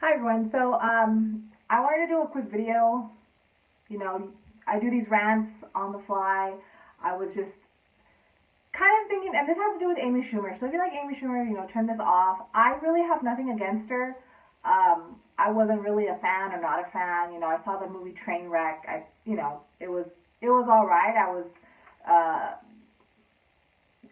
Hi everyone. I wanted to do a quick video. You know, I do these rants on the fly. I was just kind of thinking, and this has to do with Amy Schumer. So if you like Amy Schumer, turn this off. I really have nothing against her. I wasn't really a fan or not a fan. I saw the movie Trainwreck. It was all right. I was uh,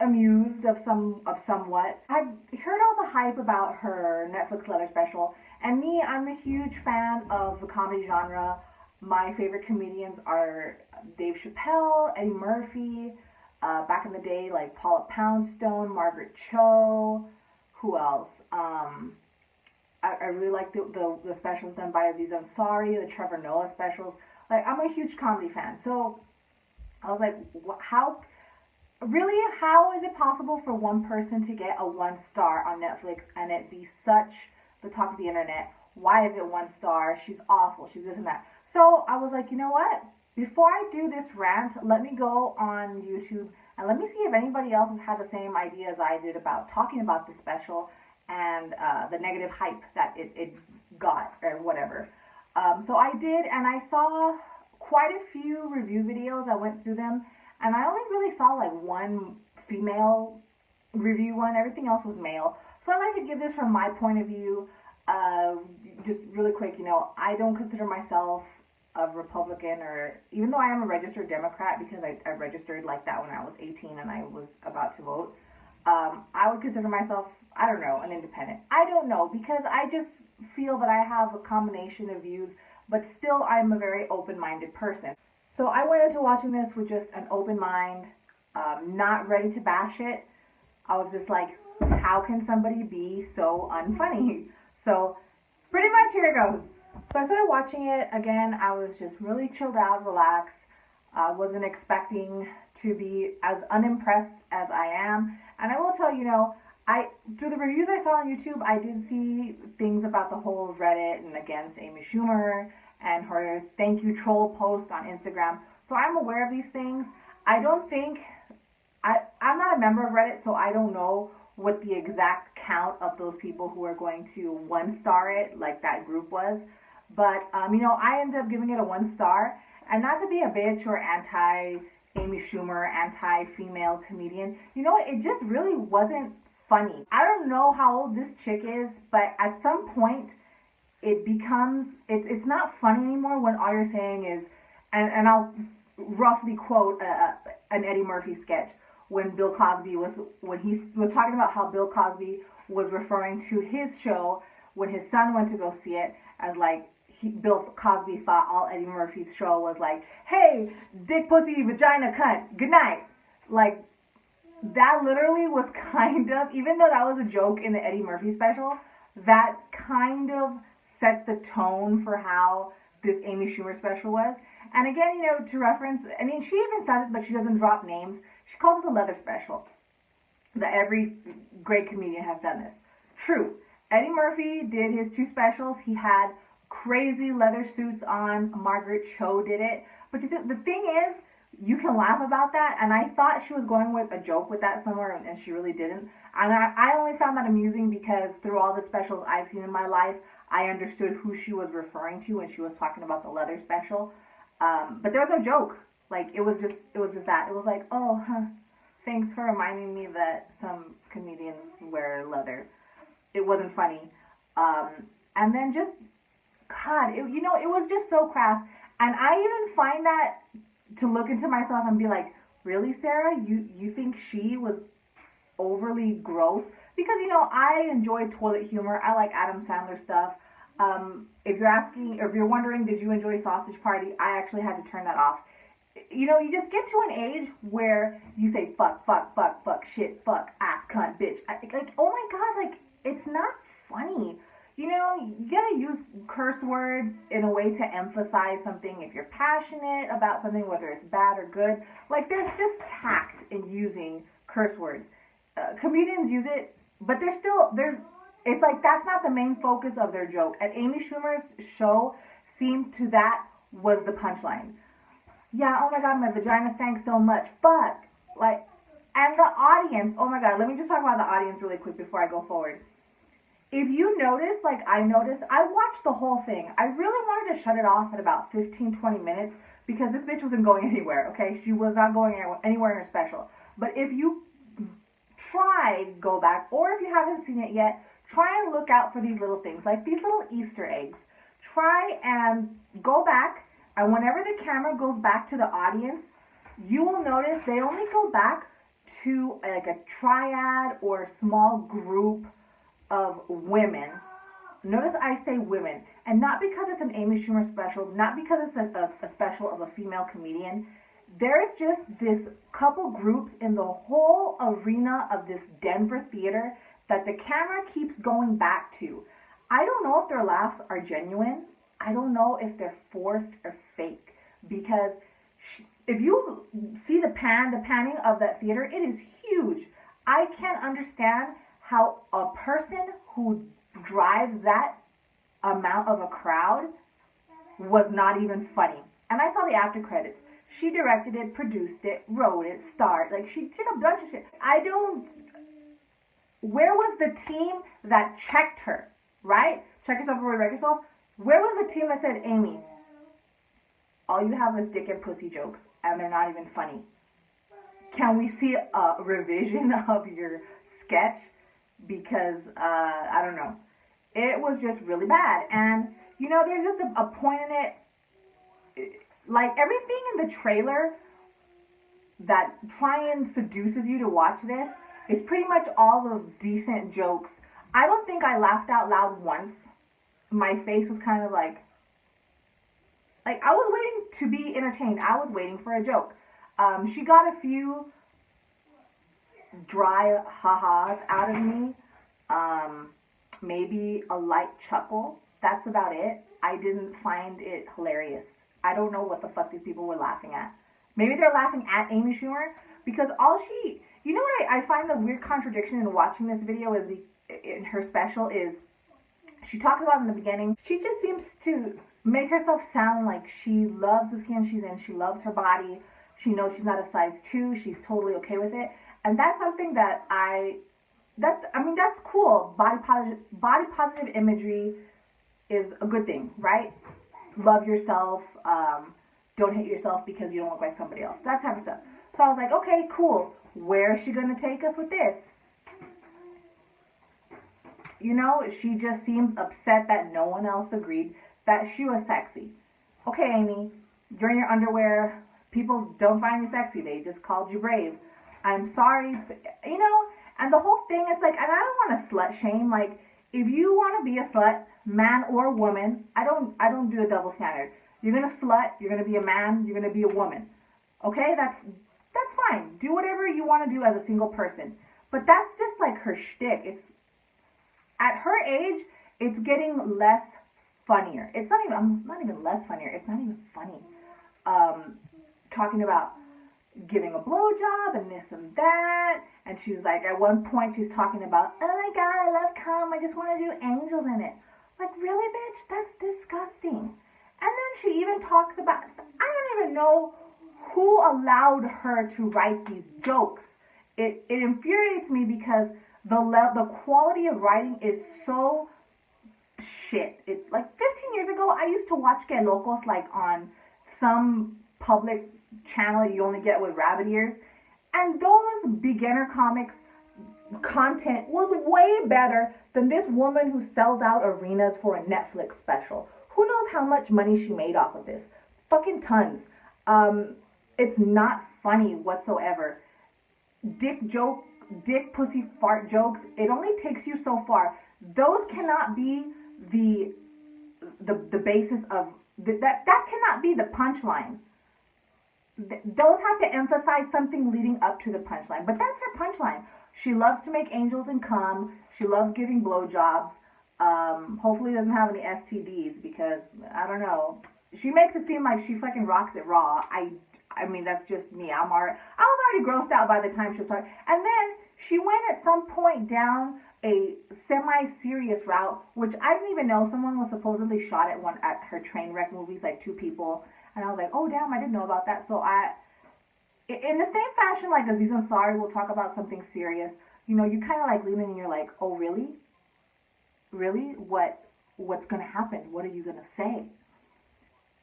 amused of somewhat. I've heard all the hype about her Netflix leather special, and me, I'm a huge fan of the comedy genre. My favorite comedians are Dave Chappelle, Eddie Murphy, back in the day like Paula Poundstone, Margaret Cho. Who else? I really like the specials done by Aziz Ansari, the Trevor Noah specials. Like, I'm a huge comedy fan, so I was like, really, how is it possible for one person to get a 1 star on Netflix and it be such the talk of the internet? Why is it 1 star? She's awful. She's this and that. So I was like, you know what? Before I do this rant, let me go on YouTube and let me see if anybody else has had the same idea as I did about talking about this special and the negative hype that it got or whatever. So I did, and I saw quite a few review videos. I went through them, and I only really saw like one female review one. Everything else was male. So I like to give this from my point of view. Just really quick, I don't consider myself a Republican, or even though I am a registered Democrat because I registered like that when I was 18 and I was about to vote. I would consider myself, I don't know, an independent. I don't know, because I just feel that I have a combination of views, but still I'm a very open-minded person. So I went into watching this with just an open mind, not ready to bash it. I was just like, how can somebody be so unfunny? So pretty much here it goes. So I started watching it again. I was just really chilled out, relaxed. I wasn't expecting to be as unimpressed as I am. And I will tell I through the reviews I saw on YouTube, I did see things about the whole Reddit and against Amy Schumer and her thank you troll post on Instagram. So I'm aware of these things. I don't think I'm not a member of Reddit, so I don't know what the exact count of those people who are going to 1 star it, like that group was. But I ended up giving it a 1 star, and not to be a bitch or anti Amy Schumer, anti-female comedian. It just really wasn't funny. I don't know how old this chick is, but at some point it's not funny anymore when all you're saying is, and I'll roughly quote an Eddie Murphy sketch when he was talking about how Bill Cosby was referring to his show when his son went to go see it as like, Bill Cosby thought all Eddie Murphy's show was like, hey, dick, pussy, vagina, cunt, good night. Like, that literally was kind of, even though that was a joke in the Eddie Murphy special, that kind of set the tone for how this Amy Schumer special was. And again, to reference, I mean, she even says it, but she doesn't drop names. She calls it the leather special. That every great comedian has done this. True. Eddie Murphy did his 2 specials. He had crazy leather suits on. Margaret Cho did it. But the thing is, you can laugh about that, and I thought she was going with a joke with that somewhere, and she really didn't. And I only found that amusing because through all the specials I've seen in my life, I understood who she was referring to when she was talking about the leather special. But there was no joke. Like, it was just that. It was like, oh, thanks for reminding me that some comedians wear leather. It wasn't funny. And then just, God, it was just so crass. And I even find that to look into myself and be like, really, Sarah? You think she was overly gross? Because, I enjoy toilet humor. I like Adam Sandler stuff. If you're asking, or if you're wondering, did you enjoy Sausage Party? I actually had to turn that off. You just get to an age where you say fuck, fuck, fuck, fuck, shit, fuck, ass, cunt, bitch. Like, oh my God, like, it's not funny. You gotta use curse words in a way to emphasize something if you're passionate about something, whether it's bad or good. Like, there's just tact in using curse words. Comedians use it, but it's like that's not the main focus of their joke. At Amy Schumer's show, that was the punchline. Yeah, oh my God, my vagina stank so much. Fuck. Like, and the audience, oh my God, let me just talk about the audience really quick before I go forward. If you notice, like I noticed, I watched the whole thing. I really wanted to shut it off at about 15, 20 minutes because this bitch wasn't going anywhere, okay? She was not going anywhere in her special. But if you try, go back, or if you haven't seen it yet, try and look out for these little things, like these little Easter eggs. Try and go back, and whenever the camera goes back to the audience, you will notice they only go back to like a triad or a small group of women. Notice I say women, and not because it's an Amy Schumer special, not because it's a special of a female comedian. There is just this couple groups in the whole arena of this Denver theater that the camera keeps going back to. I don't know if their laughs are genuine. I don't know if they're forced or fake, because if you see the panning of that theater, it is huge. I can't understand how a person who drives that amount of a crowd was not even funny. And I saw the after credits. She directed it, produced it, wrote it, starred. Like, she did a bunch of shit. I don't. Where was the team that checked her, right? Check yourself before you wreck yourself. Where was the team that said, Amy, all you have is dick and pussy jokes, and they're not even funny? Can we see a revision of your sketch? Because, I don't know. It was just really bad. And, you know, there's just a point in it. Like, everything in the trailer that try and seduces you to watch this is pretty much all the decent jokes. I don't think I laughed out loud once. My face was kind of like I was waiting to be entertained. I was waiting for a joke. She got a few dry ha-has out of me. Maybe a light chuckle. That's about it. I didn't find it hilarious. I don't know what the fuck these people were laughing at. Maybe they're laughing at Amy Schumer because all she, you know what I find the weird contradiction in watching this video is in her special is she talks about in the beginning, she just seems to make herself sound like she loves the skin she's in, she loves her body, she knows she's not a size 2, she's totally okay with it. And that's something that that's cool. Body positive imagery is a good thing, right? Love yourself, don't hate yourself because you don't look like somebody else, that type of stuff. So I was like, okay, cool. Where is she going to take us with this? You know, she just seems upset that no one else agreed that she was sexy. Okay, Amy, you're in your underwear. People don't find you sexy. They just called you brave. I'm sorry, but, you know, and the whole thing is like, and I don't want to slut shame. Like, if you want to be a slut, man or woman, I don't do a double standard. You're gonna slut. You're gonna be a man. You're gonna be a woman. Okay, that's fine. Do whatever you want to do as a single person. But that's just like her shtick. It's at her age, it's getting less funnier. It's not even less funnier. It's not even funny. Talking about giving a blowjob and this and that, and she's like, at one point she's talking about, oh my god, I love cum, I just want to do angels in it. Like, really, bitch? That's disgusting. And then she even talks about, I don't even know who allowed her to write these jokes. It infuriates me because the quality of writing is so shit. It, like 15 years ago, I used to watch Que Locos like on some public channel you only get with rabbit ears, and those beginner comics content was way better than this woman who sells out arenas for a Netflix special. Who knows how much money she made off of this? Fucking tons. It's not funny whatsoever. Dick pussy fart jokes, it only takes you so far. Those cannot be the basis of that cannot be the punchline. Those have to emphasize something leading up to the punchline. But that's her punchline. She loves to make angels and cum. She loves giving blowjobs. Hopefully doesn't have any STDs because, I don't know. She makes it seem like she fucking rocks it raw. I mean, that's just me. I was already grossed out by the time she started. And then she went at some point down a semi-serious route, which I didn't even know. Someone was supposedly shot at her train wreck movies, like 2 people. And I was like, oh, damn, I didn't know about that. So in the same fashion, like Aziz Ansari will talk about something serious, you know, you kind of like lean in and you're like, oh, really? really? What's going to happen? What are you going to say?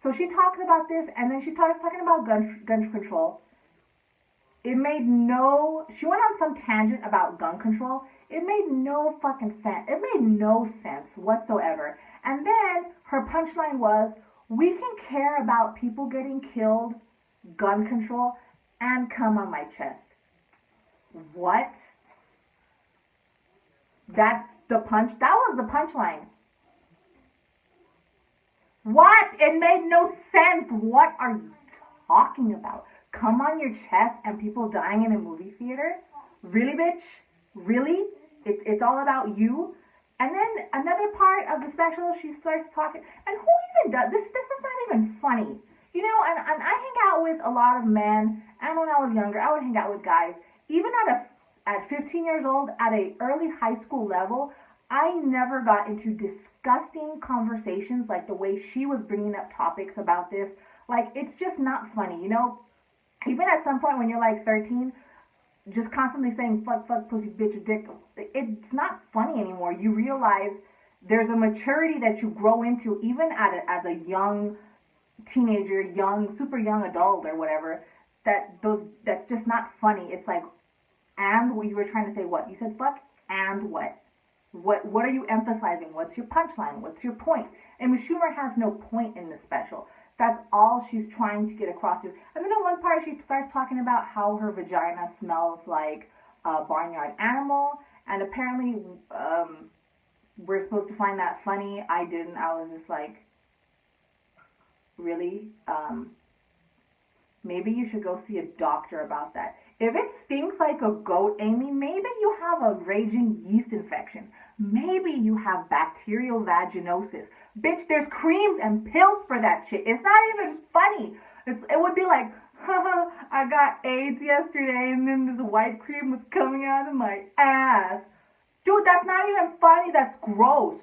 So she talks about this, and then she starts talking about gun control. It made no. She went on some tangent about gun control. It made no fucking sense. It made no sense whatsoever. And then her punchline was, "We can care about people getting killed, gun control, and come on my chest." What? That's the punch. That was the punchline. What? It made no sense. What are you talking about? Come on your chest and people dying in a movie theater? Really, bitch? Really? It's all about you? And then another part of the special, she starts talking. And who even does this? This is not even funny. You know, and I hang out with a lot of men. And when I was younger, I would hang out with guys. Even at 15 years old, at a early high school level, I never got into disgusting conversations like the way she was bringing up topics about this. Like, it's just not funny, you know? Even at some point when you're like 13, just constantly saying fuck, pussy, bitch, dick, it's not funny anymore. You realize there's a maturity that you grow into even as a young teenager, super young adult or whatever, that's just not funny. It's like, and you were trying to say what? You said fuck, and what? What are you emphasizing? What's your punchline? What's your point? And Ms. Schumer has no point in this special. That's all she's trying to get across to. And then in one part, she starts talking about how her vagina smells like a barnyard animal. And apparently, we're supposed to find that funny. I didn't. I was just like, really? Maybe you should go see a doctor about that. If it stinks like a goat, Amy, maybe you have a raging yeast infection. Maybe you have bacterial vaginosis. Bitch, there's creams and pills for that shit. It's not even funny. It would be like, haha, I got AIDS yesterday and then this white cream was coming out of my ass. Dude, that's not even funny. That's gross.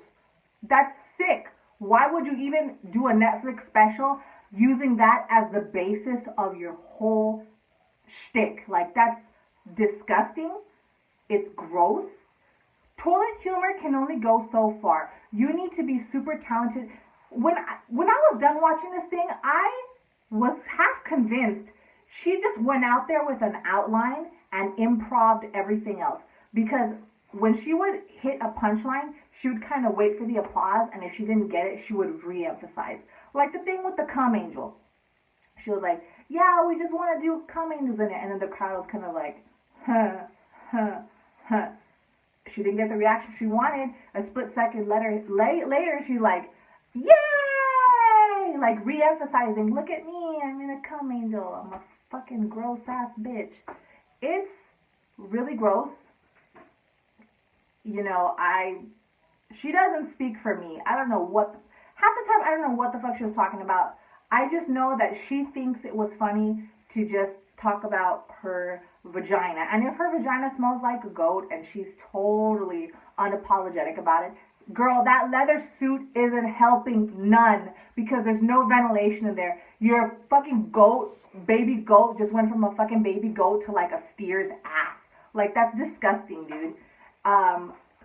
That's sick. Why would you even do a Netflix special using that as the basis of your whole shtick? Like, that's disgusting. It's gross. Toilet humor can only go so far. You need to be super talented. When I was done watching this thing, I was half convinced she just went out there with an outline and improved everything else. Because when she would hit a punchline, she would kind of wait for the applause, and if she didn't get it, she would re-emphasize. Like the thing with the cum angel. She was like, yeah, we just want to do cum angels in it. And then the crowd was kind of like, huh, huh, huh. She didn't get the reaction she wanted. A split second later, she's like, yay! Like re-emphasizing, look at me, I'm in a cum angel. I'm a fucking gross ass bitch. It's really gross. You know, she doesn't speak for me. I don't know half the time I don't know what the fuck she was talking about. I just know that she thinks it was funny to just talk about her vagina. And if her vagina smells like a goat and she's totally unapologetic about it, girl, that leather suit isn't helping none because there's no ventilation in there. Your fucking baby goat just went from a fucking baby goat to like a steer's ass. Like, that's disgusting, dude.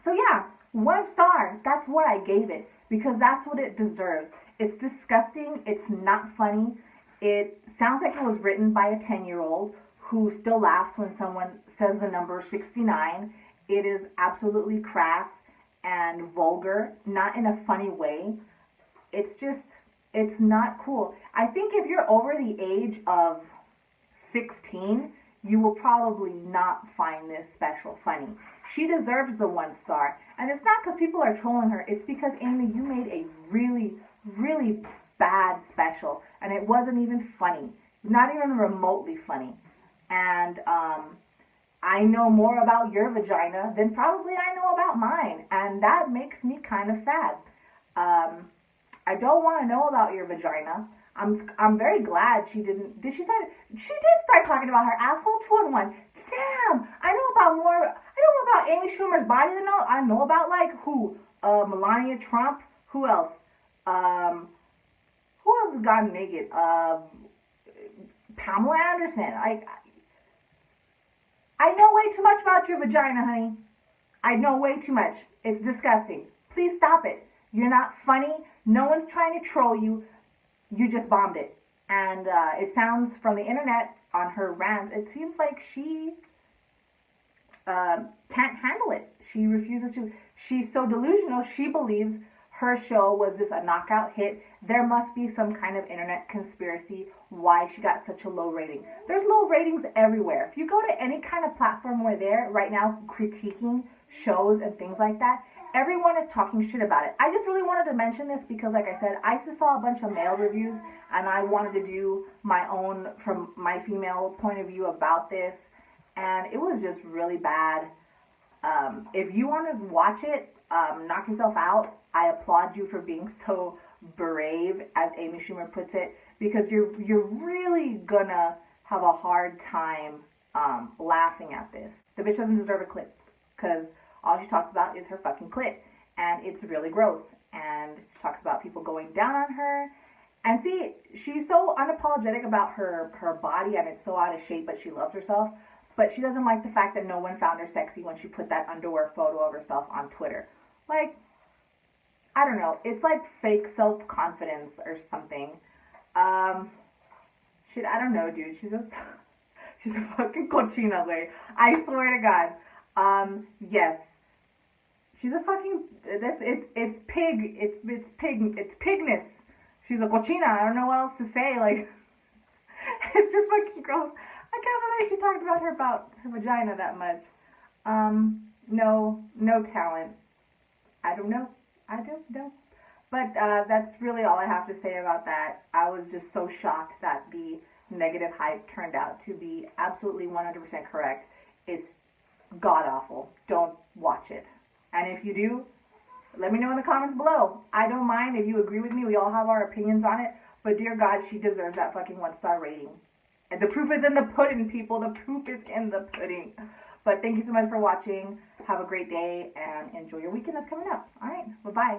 So yeah, 1 star. That's what I gave it because that's what it deserves. It's disgusting. It's not funny. It sounds like it was written by a 10-year-old who still laughs when someone says the number 69. It is absolutely crass and vulgar, not in a funny way. It's not cool. I think if you're over the age of 16, you will probably not find this special funny. She deserves the 1 star. And it's not because people are trolling her. It's because, Amy, you made a really, really bad special. And it wasn't even funny. Not even remotely funny. And I know more about your vagina than probably I know about mine. And that makes me kind of sad. I don't want to know about your vagina. I'm very glad she didn't. She did start talking about her asshole 2 in 1. Damn, I know about Amy Schumer's body than I know about like who? Melania Trump. Who else? Who else has gotten naked? Pamela Anderson. I know way too much about your vagina, honey. I know way too much. It's disgusting. Please stop it. You're not funny. No one's trying to troll you. You just bombed it. And it sounds from the internet on her rant, it seems like she can't handle it. She refuses to. She's so delusional. She believes her show was just a knockout hit. There must be some kind of internet conspiracy why she got such a low rating. There's low ratings everywhere. If you go to any kind of platform where they're right now critiquing shows and things like that, everyone is talking shit about it. I just really wanted to mention this because, like I said, I just saw a bunch of male reviews and I wanted to do my own from my female point of view about this, and it was just really bad. If you want to watch it, knock yourself out. I applaud you for being so brave, as Amy Schumer puts it, because you're really gonna have a hard time laughing at this. The bitch doesn't deserve a clip because all she talks about is her fucking clit, and it's really gross. And she talks about people going down on her. And see, she's so unapologetic about her body, and it's so out of shape, but she loves herself. But she doesn't like the fact that no one found her sexy when she put that underwear photo of herself on Twitter. Like, I don't know. It's like fake self-confidence or something. Shit, I don't know, dude. She's a fucking cochina, güey. I swear to God. Yes. She's a fucking, it's pig. It's pigness. She's a cochina. I don't know what else to say. Like, it's just fucking gross. I can't believe she talked about her vagina that much. No talent. I don't know. But that's really all I have to say about that. I was just so shocked that the negative hype turned out to be absolutely 100% correct. It's god awful. Don't watch it. And if you do, let me know in the comments below. I don't mind if you agree with me. We all have our opinions on it. But dear God, she deserves that fucking 1-star rating. And the proof is in the pudding, people. The proof is in the pudding. But thank you so much for watching. Have a great day and enjoy your weekend that's coming up. All right. Bye-bye.